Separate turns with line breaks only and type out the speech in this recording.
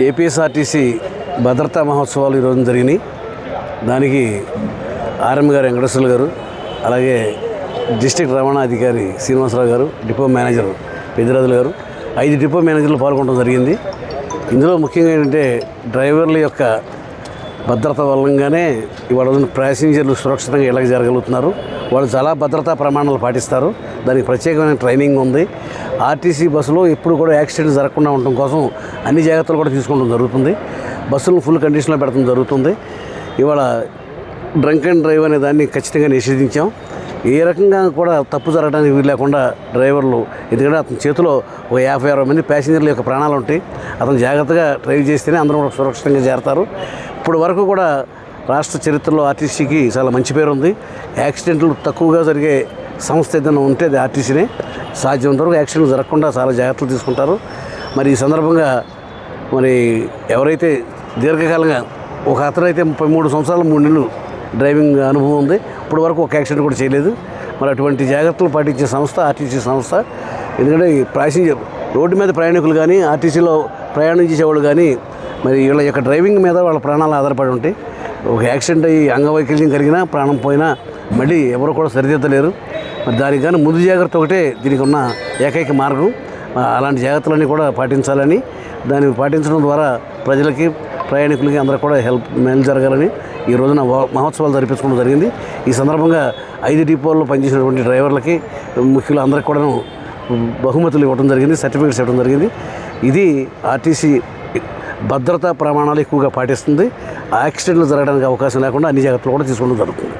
APSRTC భద్రతా మహోత్సవాలు ఈరోజు జరిగినాయి. దానికి ఆర్ఎం గారు వెంకటేశ్వర్లు గారు, అలాగే డిస్ట్రిక్ట్ రవాణా అధికారి శ్రీనివాసరావు గారు, డిపో మేనేజర్ పెద్దిరాజులు గారు, 5 డిపో మేనేజర్లు పాల్గొనడం జరిగింది. ఇందులో ముఖ్యంగా ఏంటంటే డ్రైవర్ల యొక్క భద్రత వల్లంగానే ఇవాళ ప్యాసింజర్లు సురక్షితంగా ఇళ్ళకి జరగలుగుతున్నారు. వాళ్ళు చాలా భద్రతా ప్రమాణాలు పాటిస్తారు. దానికి ప్రత్యేకమైన ట్రైనింగ్ ఉంది. ఆర్టీసీ బస్సులో ఎప్పుడు కూడా యాక్సిడెంట్ జరగకుండా ఉండటం కోసం అన్ని జాగ్రత్తలు కూడా తీసుకోవడం జరుగుతుంది. బస్సులను ఫుల్ కండిషన్లో పెట్టడం జరుగుతుంది. ఇవాళ డ్రంక్ అండ్ డ్రైవ్ అనే దాన్ని ఖచ్చితంగా నిషేధించాం. ఏ రకంగా కూడా తప్పు జరగడానికి వీలు లేకుండా డ్రైవర్లు, ఎందుకంటే అతని చేతిలో ఒక 50-60 మంది ప్యాసింజర్ల యొక్క ప్రాణాలు ఉంటాయి. అతను జాగ్రత్తగా డ్రైవ్ చేస్తేనే అందరూ కూడా సురక్షితంగా చేరతారు. ఇప్పుడు వరకు కూడా రాష్ట్ర చరిత్రలో ఆర్టీసీకి చాలా మంచి పేరు ఉంది. యాక్సిడెంట్లు తక్కువగా జరిగే సంస్థ ఏదైనా ఉంటే అది ఆర్టీసీనే. సాధ్యమైనంత వరకు యాక్సిడెంట్లు జరగకుండా చాలా జాగ్రత్తలు తీసుకుంటారు. మరి ఈ సందర్భంగా మరి ఎవరైతే దీర్ఘకాలంగా ఒక అతను అయితే 33 సంవత్సరాలు 3 నెలలు డ్రైవింగ్ అనుభవం ఉంది, ఇప్పుడు వరకు ఒక యాక్సిడెంట్ కూడా చేయలేదు. మరి అటువంటి జాగ్రత్తలు పాటించే సంస్థ ఆర్టీసీ సంస్థ. ఎందుకంటే ఈ ప్యాసింజర్ రోడ్డు మీద ప్రయాణికులు కానీ ఆర్టీసీలో ప్రయాణం చేసేవాళ్ళు కానీ మరి వీళ్ళ యొక్క డ్రైవింగ్ మీద వాళ్ళ ప్రాణాలు ఆధారపడి ఉంటాయి. ఒక యాక్సిడెంట్ అయ్యి అంగవైకల్యం కలిగినా ప్రాణం పోయినా మళ్ళీ ఎవరు కూడా సరిదిద్దలేరు. మరి దానికి కానీ ముందు జాగ్రత్త ఒకటే దీనికి ఉన్న ఏకైక మార్గం. అలాంటి జాగ్రత్తలన్నీ కూడా పాటించాలని, దాన్ని పాటించడం ద్వారా ప్రజలకి ప్రయాణికులకి అందరూ కూడా మేలు జరగాలని ఈ రోజున మహోత్సవాలు జరిపించుకోవడం జరిగింది. ఈ సందర్భంగా 5 డిపోల్లో పనిచేసినటువంటి డ్రైవర్లకి ముఖ్యులు అందరికీ కూడా బహుమతులు ఇవ్వడం జరిగింది, సర్టిఫికేట్స్ ఇవ్వడం జరిగింది. ఇది ఆర్టీసీ భద్రతా ప్రమాణాలు ఎక్కువగా పాటిస్తుంది. యాక్సిడెంట్లు జరగడానికి అవకాశం లేకుండా అన్ని జాగ్రత్తలు కూడా తీసుకోవడం జరుగుతుంది.